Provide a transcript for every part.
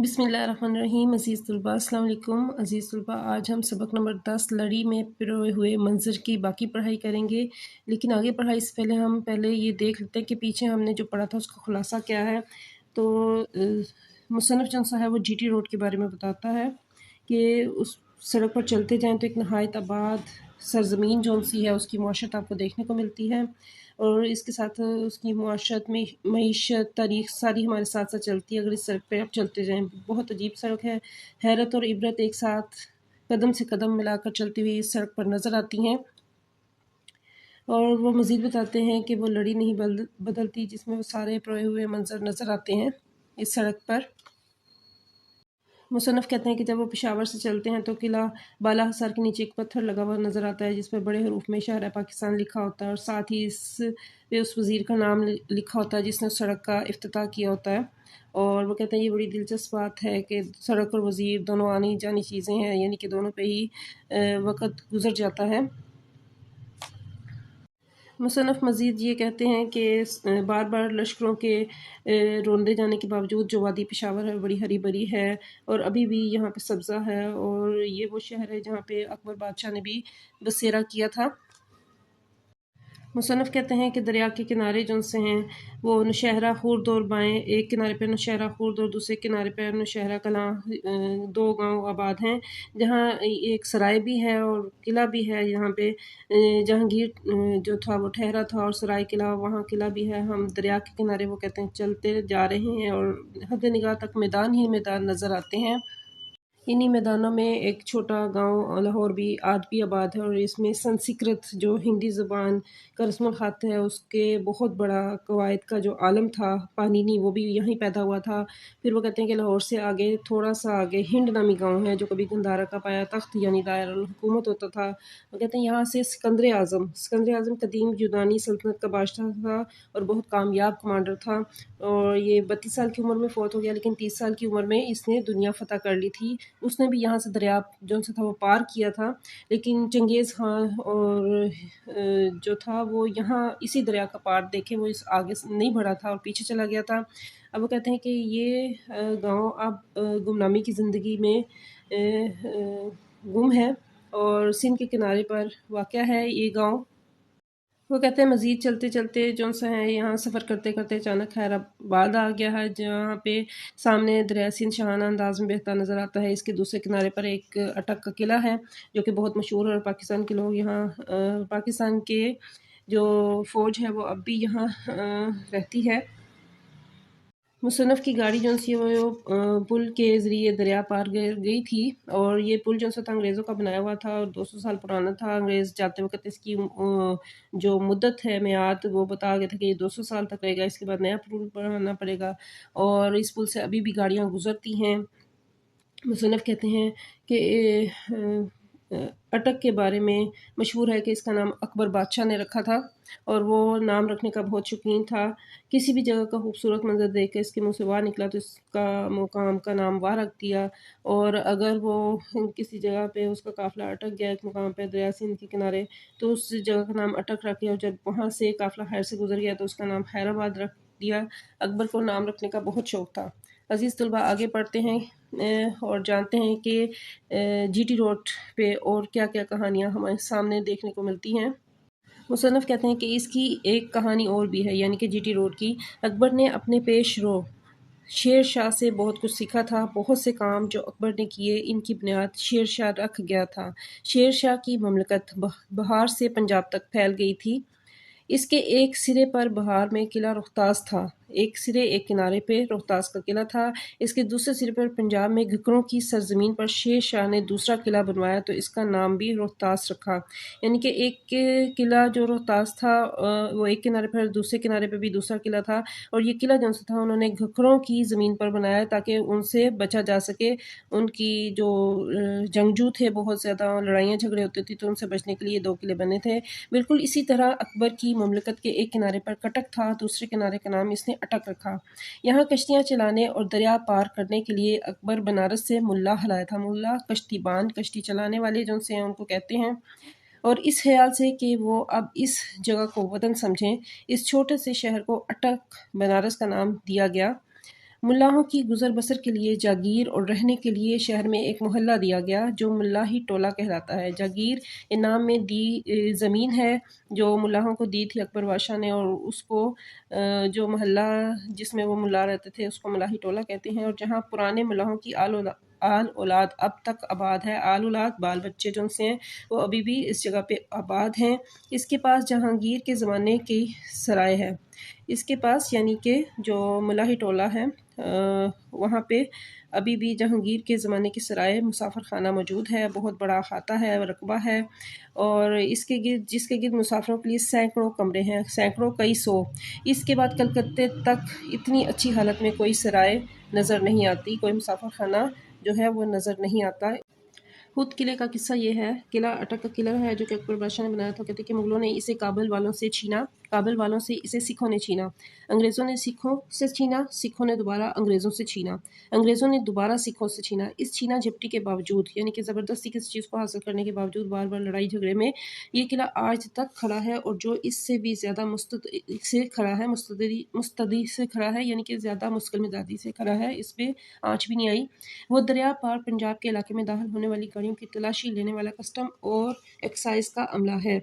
बिस्मिल्लाहिर्रहमानिर्रहीम। अज़ीज़ तलबा अस्सलाम वालेकुम। अज़ीज़ तलबा, आज हम सबक नंबर 10 लड़ी में पिरोए हुए मंजर की बाकी पढ़ाई करेंगे। लेकिन आगे पढ़ाई से पहले हम ये देख लेते हैं कि पीछे हमने जो पढ़ा था उसका खुलासा क्या है। तो मुसन्निफ़ जौन सा है वो जीटी रोड के बारे में बताता है कि उस सड़क पर चलते जाएँ तो एक नहायत आबाद सरज़मीन जौन सी है उसकी मुआशरत आपको देखने को मिलती है, और इसके साथ उसकी मुआशरत में मईशत तारीख़ सारी हमारे साथ साथ चलती है अगर इस सड़क पे आप चलते जाएँ। बहुत अजीब सड़क है, हैरत और इबरत एक साथ कदम से कदम मिलाकर चलती हुई इस सड़क पर नज़र आती हैं। और वो मज़ीद बताते हैं कि वो लड़ी नहीं बदलती जिसमें वो सारे पिरोए हुए मंजर नज़र आते हैं इस सड़क पर। मुसन्नफ़ कहते हैं कि जब वो पेशावर से चलते हैं तो किला बाला हसार के नीचे एक पत्थर लगा हुआ नज़र आता है जिस पर बड़े हरूफ में शहर पाकिस्तान लिखा होता है, और साथ ही इस पे उस वज़ीर का नाम लिखा होता है जिसने उस सड़क का इफ्तिताह किया होता है। और वो कहते हैं ये बड़ी दिलचस्प बात है कि सड़क और वज़ीर दोनों आनी जानी चीज़ें हैं, यानी कि दोनों पे ही वक़्त गुज़र जाता है। मुसन्नफ़ मज़ीद ये कहते हैं कि बार बार लश्करों के रोंदे जाने के बावजूद जो वादी पेशावर है बड़ी हरी भरी है और अभी भी यहाँ पे सब्ज़ा है, और ये वो शहर है जहाँ पे अकबर बादशाह ने भी बसेरा किया था। मुसन्नफ़ कहते हैं कि दरिया के किनारे जो से हैं वो नौशहरा खुर्द और बाएँ, एक किनारे पर नौशहरा खुर्द और दूसरे किनारे पर नौशहरा कलां, दो गांव आबाद हैं जहाँ एक सराय भी है और किला भी है। यहाँ पे जहांगीर जो था वो ठहरा था, और सराय किला वहाँ किला भी है। हम दरिया के किनारे वो कहते हैं चलते जा रहे हैं और हद निगाह तक मैदान ही मैदान नज़र आते हैं। इन्हीं मैदानों में एक छोटा गांव लाहौर भी आज भी आबाद है, और इसमें संस्कृत जो हिंदी ज़बान का रस्मुल ख़त है उसके बहुत बड़ा कवायद का जो आलम था पानीनी, वो भी यहीं पैदा हुआ था। फिर वो कहते हैं कि लाहौर से आगे थोड़ा सा आगे हिंद नामी गांव है जो कभी गंदारा का पाया तख्त यानी दायरुल हुकूमत होता था। वो कहते हैं यहाँ से सिकंदर आज़म कदीम यूनानी सल्तनत का बादशाह था और बहुत कामयाब कमांडर था, और ये 32 साल की उम्र में फ़ौत हो गया, लेकिन 30 साल की उम्र में इसने दुनिया फ़तह कर ली थी। उसने भी यहाँ से दरिया जो सा था वो पार किया था, लेकिन चंगेज़ खान और जो था वो यहाँ इसी दरिया का पार देखे वो इस आगे नहीं बढ़ा था और पीछे चला गया था। अब वो कहते हैं कि ये गांव अब गुमनामी की ज़िंदगी में गुम है और सिंध के किनारे पर वाक़या है ये गांव। वो कहते हैं मज़ीद चलते चलते जो सा है यहाँ सफ़र करते करते अचानक खैराबाद आ गया है जहाँ पे सामने दरिया सिंध शाहाना अंदाज में बहता नज़र आता है। इसके दूसरे किनारे पर एक अटक का किला है जो कि बहुत मशहूर है, और पाकिस्तान के लोग यहाँ पाकिस्तान के जो फ़ौज है वो अब भी यहाँ रहती है। मुसन्नफ़ की गाड़ी जो सी वो पुल के ज़रिए दरिया पार गई थी, और ये पुल जो सा था अंग्रेज़ों का बनाया हुआ था और 200 साल पुराना था। अंग्रेज़ जाते वक्त इसकी जो मुद्दत है मियाद वो बता गए थे कि ये 200 साल तक रहेगा, इसके बाद नया पुल बनाना पड़ेगा, और इस पुल से अभी भी गाड़ियाँ गुजरती हैं। मुसन्नफ़ कहते हैं कि अटक के बारे में मशहूर है कि इसका नाम अकबर बादशाह ने रखा था, और वो नाम रखने का बहुत शौकीन था। किसी भी जगह का खूबसूरत मंजर देख कर इसके मुँह से वाह निकला तो इसका मुकाम का नाम वाह रख दिया, और अगर वो किसी जगह पे उसका काफ़िला अटक गया एक मुकाम पे दरिया सिंध के किनारे तो उस जगह का नाम अटक रख दिया, और जब वहाँ से काफ़िला खैर से गुजर गया तो उसका नाम खैराबाद रख दिया। अकबर को नाम रखने का बहुत शौक़ था। अज़ीज़ तलबा, आगे पढ़ते हैं और जानते हैं कि जीटी रोड पे और क्या क्या कहानियाँ हमारे सामने देखने को मिलती हैं। मुसन्नफ़ कहते हैं कि इसकी एक कहानी और भी है, यानी कि जीटी रोड की। अकबर ने अपने पेश रो शेर शाह से बहुत कुछ सीखा था। बहुत से काम जो अकबर ने किए इनकी बुनियाद शेर शाह रख गया था। शेर शाह की ममलकत बहार से पंजाब तक फैल गई थी। इसके एक सिरे पर बहार में किला रोहतास था, एक सिरे एक किनारे पे रोहतास का किला था। इसके दूसरे सिरे पर पंजाब में घकरों की सरजमीन पर शेर शाह ने दूसरा किला बनवाया तो इसका नाम भी रोहतास रखा। यानी कि एक किला जो रोहतास था वो एक किनारे पर, दूसरे किनारे पे भी दूसरा किला था, और ये किला जो था उन्होंने घकरों की ज़मीन पर बनाया ताकि उनसे बचा जा सके। उनकी जो जंगजू थे बहुत ज़्यादा लड़ाइयाँ झगड़े होते थे तो उनसे बचने के लिए दो किले बने थे। बिल्कुल इसी तरह अकबर की ममलकत के एक किनारे पर कटक था, दूसरे किनारे का नाम इसने अटक रखा। यहाँ कश्तियाँ चलाने और दरिया पार करने के लिए अकबर बनारस से मुल्ला हलाया था। मुल्ला कश्तीबान, कश्ती चलाने वाले जो से हैं उनको कहते हैं, और इस ख्याल से कि वो अब इस जगह को वतन समझें इस छोटे से शहर को अटक बनारस का नाम दिया गया। ملاحوں کی گزر بسر کے لیے جاگیر اور رہنے کے لیے شہر میں ایک محلہ دیا گیا جو ملاحی ٹولہ کہلاتا ہے۔ جاگیر انعام میں دی زمین ہے جو ملاحوں کو دی تھی اکبر بادشاہ نے، اور اس کو جو محلہ جس میں وہ ملا رہتے تھے اس کو ملاحی ٹولہ کہتے ہیں، اور جہاں پرانے ملاحوں کی آل اولاد اب تک آباد ہے، آل اولاد بال بچے جو ان سے ہیں وہ ابھی بھی اس جگہ پہ آباد ہیں۔ اس کے پاس جہانگیر کے زمانے کی سرائے ہے، اس کے پاس یعنی کہ جو ملاحی ٹولہ ہے وہاں پہ ابھی بھی جہانگیر کے زمانے کی سرائے مسافر خانہ موجود ہے، بہت بڑا احاطہ ہے، رقبہ ہے، اور اس کے گرد جس کے گرد مسافروں کے لیے سینکڑوں کمرے ہیں، سینکڑوں کئی سو۔ اس کے بعد کلکتے تک اتنی اچھی حالت میں کوئی سرائے نظر نہیں آتی، کوئی مسافر خانہ جو ہے وہ نظر نہیں آتا۔ خود قلعے کا قصہ یہ ہے، قلعہ اٹک کا قلعہ ہے جو کہ اکبر بادشاہ نے بنایا تھا۔ کہتے ہیں کہ مغلوں نے اسے کابل والوں سے چھینا، کابل والوں سے اسے سکھوں نے چھینا، انگریزوں نے سکھوں سے چھینا، سکھوں نے دوبارہ انگریزوں سے چھینا، انگریزوں نے دوبارہ سکھوں سے چھینا۔ اس چھینا جھپٹی کے باوجود، یعنی کہ زبردستی کسی چیز کو حاصل کرنے کے باوجود، بار بار لڑائی جھگڑے میں یہ قلعہ آج تک کھڑا ہے، اور جو اس سے بھی زیادہ مستدی سے کھڑا ہے، یعنی کہ زیادہ مشکل مزاجی سے کھڑا ہے، اس پہ آنچ بھی نہیں آئی۔ وہ دریا پار پنجاب کے علاقے میں داخل ہونے والی گاڑیوں کی تلاشی لینے والا کسٹم اور ایکسائز کا عملہ ہے۔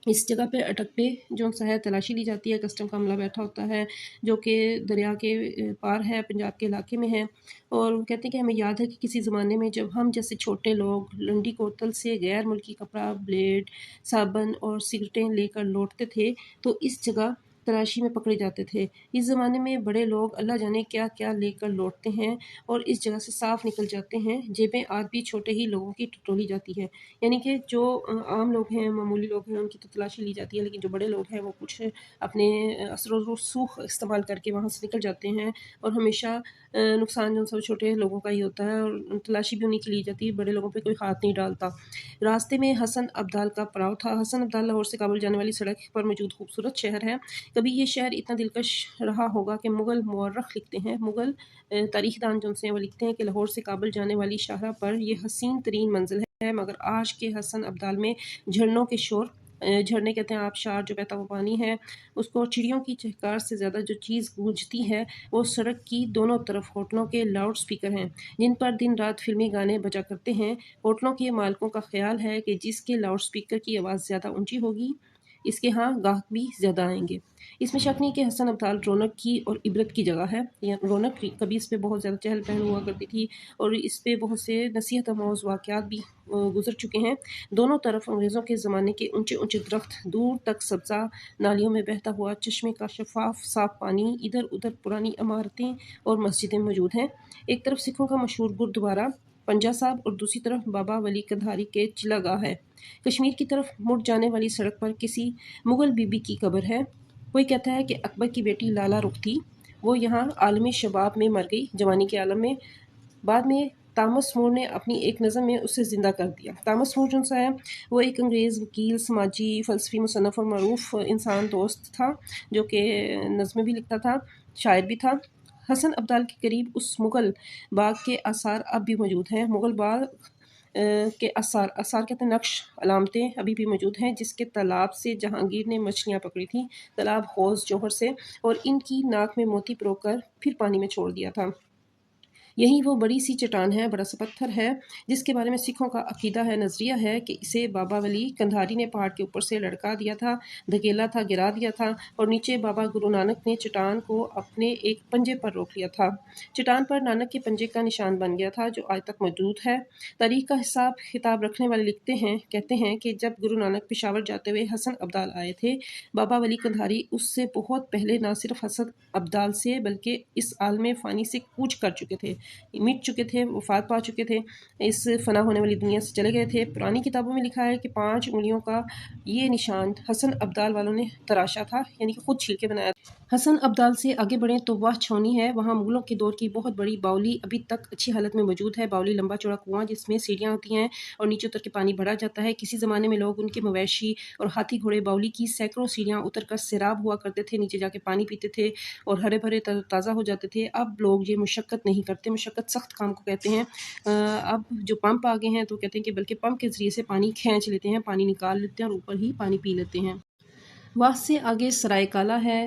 اس جگہ پہ اٹک پہ جو ہے تلاشی لی جاتی ہے، کسٹم کا عملہ بیٹھا ہوتا ہے جو کہ دریا کے پار ہے، پنجاب کے علاقے میں ہے۔ اور وہ کہتے ہیں کہ ہمیں یاد ہے کہ کسی زمانے میں جب ہم جیسے چھوٹے لوگ لنڈی کوتل سے غیر ملکی کپڑا، بلیڈ، صابن اور سگریٹیں لے کر لوٹتے تھے تو اس جگہ تلاشی میں پکڑے جاتے تھے۔ اس زمانے میں بڑے لوگ اللہ جانے کیا کیا لے کر لوٹتے ہیں اور اس جگہ سے صاف نکل جاتے ہیں، جیبیں آج بھی چھوٹے ہی لوگوں کی ٹٹولی جاتی ہے، یعنی کہ جو عام لوگ ہیں، معمولی لوگ ہیں، ان کی تو تلاشی لی جاتی ہے، لیکن جو بڑے لوگ ہیں وہ کچھ اپنے اثر و رسوخ استعمال کر کے وہاں سے نکل جاتے ہیں، اور ہمیشہ نقصان جو سب چھوٹے لوگوں کا ہی ہوتا ہے، اور تلاشی بھی انہیں کی لی جاتی ہے، بڑے لوگوں پہ کوئی ہاتھ نہیں ڈالتا۔ راستے میں حسن ابدال کا پڑاؤ تھا۔ حسن ابدال لاہور سے کابل جانے والی سڑک پر موجود خوبصورت شہر ہے۔ کبھی یہ شہر اتنا دلکش رہا ہوگا کہ مغل مورخ لکھتے ہیں، مغل تاریخ دان جو ہیں وہ لکھتے ہیں کہ لاہور سے کابل جانے والی شاہراہ پر یہ حسین ترین منزل ہے، مگر آج کے حسن ابدال میں جھرنوں کے شور، جھرنے کہتے ہیں آبشار جو بہتا ہوا پانی ہے اس کو، چڑیوں کی چہکار سے زیادہ جو چیز گونجتی ہے وہ سڑک کی دونوں طرف ہوٹلوں کے لاؤڈ سپیکر ہیں جن پر دن رات فلمی گانے بجا کرتے ہیں۔ ہوٹلوں کے مالکوں کا خیال ہے کہ جس کے لاؤڈ سپیکر کی آواز زیادہ اونچی ہوگی اس کے ہاں گاہک بھی زیادہ آئیں گے۔ اس میں شک نہیں کہ حسن ابدال رونق کی اور عبرت کی جگہ ہے، رونق کی کبھی اس پہ بہت زیادہ چہل پہل ہوا کرتی تھی، اور اس پہ بہت سے نصیحت آموز واقعات بھی گزر چکے ہیں۔ دونوں طرف انگریزوں کے زمانے کے اونچے اونچے درخت، دور تک سبزہ، نالیوں میں بہتا ہوا چشمے کا شفاف صاف پانی، ادھر ادھر پرانی عمارتیں اور مسجدیں موجود ہیں۔ ایک طرف سکھوں کا مشہور گردوارہ پنجا صاحب اور دوسری طرف بابا ولی کندھاری کے چلہ گاہ ہے۔ کشمیر کی طرف مڑ جانے والی سڑک پر کسی مغل بی بی کی قبر ہے۔ کوئی کہتا ہے کہ اکبر کی بیٹی لالا رخ تھی، وہ یہاں عالم شباب میں مر گئی، جوانی کے عالم میں، بعد میں تامس مور نے اپنی ایک نظم میں اسے زندہ کر دیا۔ تامس مور جو سا ہے وہ ایک انگریز وکیل، سماجی، فلسفی، مصنف اور معروف انسان دوست تھا جو کہ نظمیں بھی لکھتا تھا، شاعر بھی تھا۔ حسن ابدال کے قریب اس مغل باغ کے آثار اب بھی موجود ہیں۔ مغل باغ کے آثار کہتے ہیں نقش علامتیں ابھی بھی موجود ہیں، جس کے تالاب سے جہانگیر نے مچھلیاں پکڑی تھیں، تالاب حوض جوہر سے، اور ان کی ناک میں موتی پرو کر پھر پانی میں چھوڑ دیا تھا۔ یہی وہ بڑی سی چٹان ہے، بڑا سا پتھر ہے جس کے بارے میں سکھوں کا عقیدہ ہے، نظریہ ہے کہ اسے بابا ولی کندھاری نے پہاڑ کے اوپر سے لڑکا دیا تھا، دھکیلا تھا، گرا دیا تھا، اور نیچے بابا گرو نانک نے چٹان کو اپنے ایک پنجے پر روک لیا تھا۔ چٹان پر نانک کے پنجے کا نشان بن گیا تھا جو آج تک موجود ہے۔ تاریخ کا حساب کتاب رکھنے والے لکھتے ہیں، کہتے ہیں کہ جب گرو نانک پشاور جاتے ہوئے حسن ابدال آئے تھے، بابا ولی کندھاری اس سے بہت پہلے نہ صرف حسن ابدال سے بلکہ اس عالم فانی سے کوچ کر چکے تھے، مٹ چکے تھے، وفات پا چکے تھے، اس فنا ہونے والی دنیا سے چلے گئے تھے۔ پرانی کتابوں میں لکھا ہے کہ 5 انگلیوں کا یہ نشان حسن ابدال والوں نے تراشا تھا، یعنی کہ خود چھل کے بنایا تھا۔ حسن ابدال سے آگے بڑھیں تو وہ چھاونی ہے، وہاں مغلوں کے دور کی بہت بڑی باولی ابھی تک اچھی حالت میں موجود ہے۔ باولی لمبا چوڑا کنواں جس میں سیڑھیاں ہوتی ہیں اور نیچے اتر کے پانی بھرا جاتا ہے۔ کسی زمانے میں لوگ ان کے مویشی اور ہاتھی گھوڑے باولی کی سینکڑوں سیڑھیاں اتر کر سیراب ہوا کرتے تھے، نیچے جا کے پانی پیتے تھے اور ہرے بھرے تازہ ہو جاتے تھے۔ اب لوگ یہ مشقت نہیں کرتے، مشقت سخت کام کو کہتے ہیں۔ اب جو پمپ آگے ہیں تو کہتے ہیں کہ بلکہ پمپ کے ذریعے سے پانی کھینچ لیتے ہیں، پانی نکال لیتے ہیں اور اوپر ہی پانی پی لیتے ہیں۔ وہاں سے آگے سرائے کالا ہے،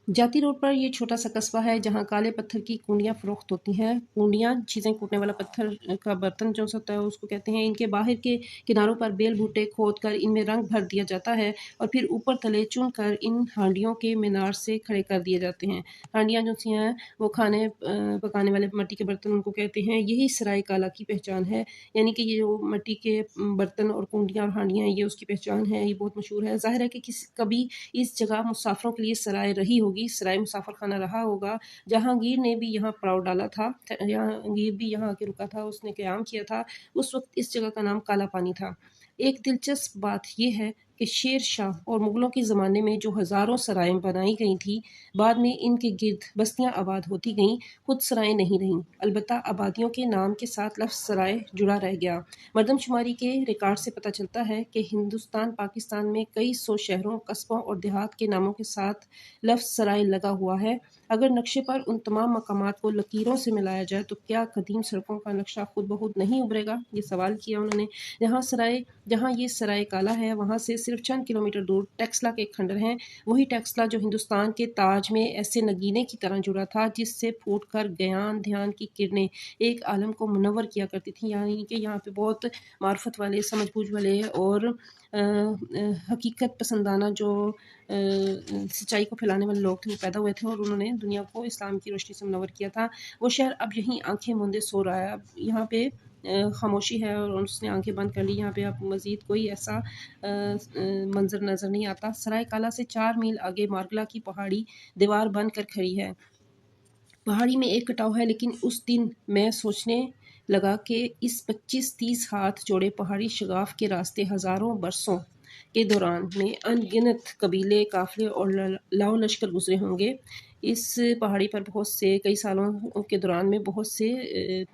जाती रोड पर ये छोटा सा कस्बा है जहाँ काले पत्थर की कुंडियाँ फरोख्त होती हैं। कुंडियाँ चीज़ें कूटने वाला पत्थर का बर्तन जो होता है उसको कहते हैं। इनके बाहर के किनारों पर बेल बूटे खोद कर इनमें रंग भर दिया जाता है और फिर ऊपर तले चुन कर इन हांडियों के मीनार से खड़े कर दिए जाते हैं। हांडियाँ जो सी हैं वो खाने पकाने वाले मिट्टी के बर्तन उनको कहते हैं। यही सराय काला की पहचान है, यानी कि ये जो मिट्टी के बर्तन और कुंडियाँ और हांडियाँ ये उसकी पहचान है, ये बहुत मशहूर है। ज़ाहिर है कि कभी इस जगह मुसाफिरों के लिए सराय रही होगी, सराय मुसाफिर खाना रहा होगा। जहांगीर ने भी यहाँ पड़ाव डाला था, जहांगीर भी यहाँ आके रुका था, उसने क़याम किया था। उस वक्त इस जगह का नाम काला पानी था। एक दिलचस्प बात यह है कि शेर शाह और मुग़लों के ज़माने में जो हज़ारों सरायें बनाई गई थी, बाद में इनके गिर्द बस्तियाँ आबाद होती गईं, खुद सरायें नहीं रहीं। अलबत्ता आबादियों के नाम के साथ लफ्ज़ सराय जुड़ा रह गया। मरदमशुमारी के रिकॉर्ड से पता चलता है कि हिंदुस्तान पाकिस्तान में कई सौ शहरों, कस्बों और देहात के नामों के साथ लफ्ज़ सराय लगा हुआ है। अगर नक्शे पर उन तमाम मकामात को लकीरों से मिलाया जाए तो क्या कदीम सड़कों का नक्शा खुद ब खुद नहीं उभरेगा? ये सवाल किया उन्होंने। जहाँ ये सराय काला है वहाँ से सिर्फ चंद किलोमीटर दूर टेक्सला के खंडर हैं। वही टेक्सला जो हिंदुस्तान के ताज में ऐसे नगीने की तरह जुड़ा था जिससे फूट कर ज्ञान ध्यान की किरणें एक आलम को मुनव्वर किया करती थी। यानी कि यहाँ पे बहुत मार्फत वाले, समझ बूझ वाले और हकीकत पसंदाना जो सच्चाई को फैलाने वाले लोग थे वो पैदा हुए थे और उन्होंने दुनिया को इस्लाम की रोशनी से मुनव्वर किया था। वो शहर अब यहीं आंखें मूंदे सो रहा है। अब यहाँ पे खामोशी है और उसने आंखें बंद कर ली। यहाँ पे अब मज़ीद कोई ऐसा मंजर नज़र नहीं आता। सराय काला से 4 मील आगे मार्गला की पहाड़ी दीवार बन कर खड़ी है। पहाड़ी में एक कटाव है, लेकिन उस दिन मैं सोचने लगा कि इस 25-30 हाथ जोड़े पहाड़ी शगाफ के रास्ते हज़ारों बरसों के दौरान में अनगिनत कबीले, काफ़िले और लाओ लश्कर गुजरे होंगे। इस पहाड़ी पर बहुत से कई सालों के दौरान में बहुत से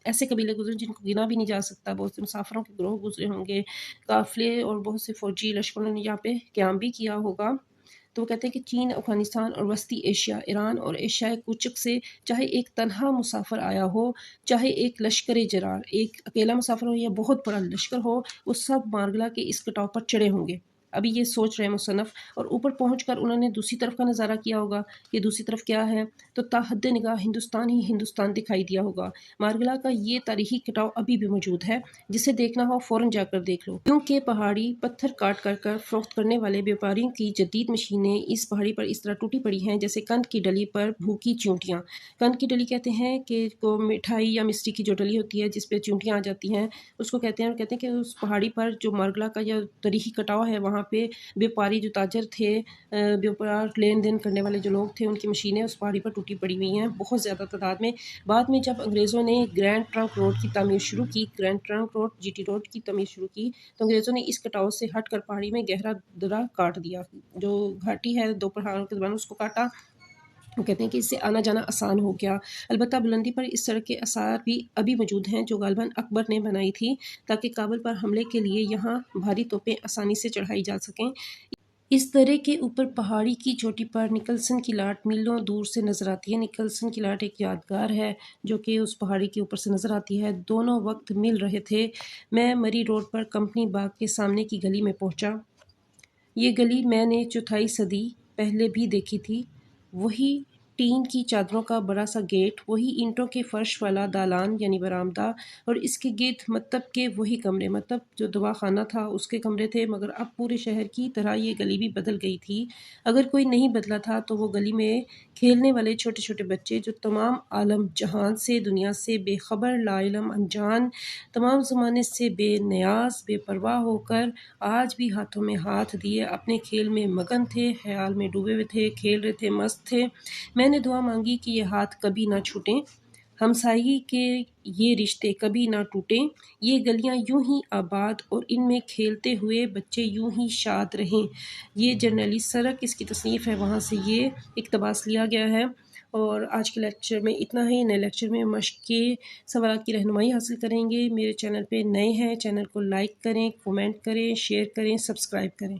ऐसे कबीले गुजरे जिनको गिना भी नहीं जा सकता। बहुत से मुसाफिरों के ग्रोह गुजरे होंगे, काफ़िले और बहुत से फ़ौजी लश्करों ने यहाँ पे क़याम भी किया होगा। तो वो कहते हैं कि चीन, अफ़गानिस्तान और वस्ती एशिया, ईरान और एशियाई कुचक से चाहे एक तन्हा मुसाफिर आया हो, चाहे एक लश्कर जरार, एक अकेला मुसाफिर हो या बहुत बड़ा लश्कर हो, वो सब मार्गला के इस कटाव पर चढ़े होंगे। अभी ये सोच रहे हैं मुसन्नफ़, और ऊपर पहुंचकर उन्होंने दूसरी तरफ का नज़ारा किया होगा कि दूसरी तरफ क्या है, तो ताहद निगाह हिंदुस्तान ही हिंदुस्तान दिखाई दिया होगा। मार्गला का ये तारीखी कटाव अभी भी मौजूद है। जिसे देखना हो फ़ौरन जाकर देख लो, क्योंकि पहाड़ी पत्थर काट कर फरोख्त करने वाले व्यापारियों की जदीद मशीनें इस पहाड़ी पर इस तरह टूटी पड़ी हैं जैसे कंद की डली पर भूखी चूंटियाँ। कंद की डली कहते हैं कि को मिठाई या मिस्टी की जो डली होती है जिस पे चूंटियाँ आ जाती हैं, उसको कहते हैं। और कहते हैं कि उस पहाड़ी पर जो मार्गला का यह तारीखी कटाव है, वहाँ पे व्यापारी जो ताजर थे, व्यापार लेन देन करने वाले जो लोग थे, उनकी मशीनें उस पहाड़ी पर टूटी पड़ी हुई हैं बहुत ज़्यादा तादाद में। बाद में जब अंग्रेज़ों ने ग्रैंड ट्रंक रोड की तामीर शुरू की, grand trunk road GT road की तामीर शुरू की, तो अंग्रेज़ों ने इस कटाव से हट कर पहाड़ी में गहरा दर्रा काट दिया। जो घाटी है दो पहाड़ों के दरमियान, उसको काटा। वो कहते हैं कि इससे आना जाना आसान हो गया। अलबत्ता बुलंदी पर इस सड़क के आसार भी अभी मौजूद हैं जो गालिबन अकबर ने बनाई थी ताकि काबुल पर हमले के लिए यहाँ भारी तोपें आसानी से चढ़ाई जा सकें। इस दर्रे के ऊपर पहाड़ी की चोटी पर निकलसन की लाट मीलों दूर से नज़र आती है। निकलसन की लाट एक यादगार है जो कि उस पहाड़ी के ऊपर से नज़र आती है। दोनों वक्त मिल रहे थे। मैं मरी रोड पर कंपनी बाग के सामने की गली में पहुंचा। ये गली मैंने चौथाई सदी पहले भी देखी थी। वही टीन की चादरों का बड़ा सा गेट, वही ईंटों के फर्श वाला दालान यानी बरामदा, और इसके गिर्द मतलब के वही कमरे, मतलब जो दवाखाना था उसके कमरे थे। मगर अब पूरे शहर की तरह ये गली भी बदल गई थी। अगर कोई नहीं बदला था तो वो गली में खेलने वाले छोटे छोटे बच्चे जो तमाम आलम जहान से, दुनिया से बेखबर, लाइलम, अनजान, तमाम ज़माने से बेनियाज, बेपरवाह होकर आज भी हाथों में हाथ दिए अपने खेल में मगन थे, ख्याल में डूबे हुए थे, खेल रहे थे, मस्त थे। मैंने दुआ मांगी कि ये हाथ कभी ना छूटें, हमसाई के ये रिश्ते कभी ना टूटें, ये गलियां यूं ही आबाद और इनमें खेलते हुए बच्चे यूं ही शाद रहें। ये जर्नली सड़क इसकी तसनीफ़ है, वहाँ से ये इक़्तिबास लिया गया है। और आज के लेक्चर में इतना ही। नए लेक्चर में मश्क के सवालात की रहनुमाई हासिल करेंगे। मेरे चैनल पे नए हैं, चैनल को लाइक करें, कमेंट करें, शेयर करें, सब्सक्राइब करें।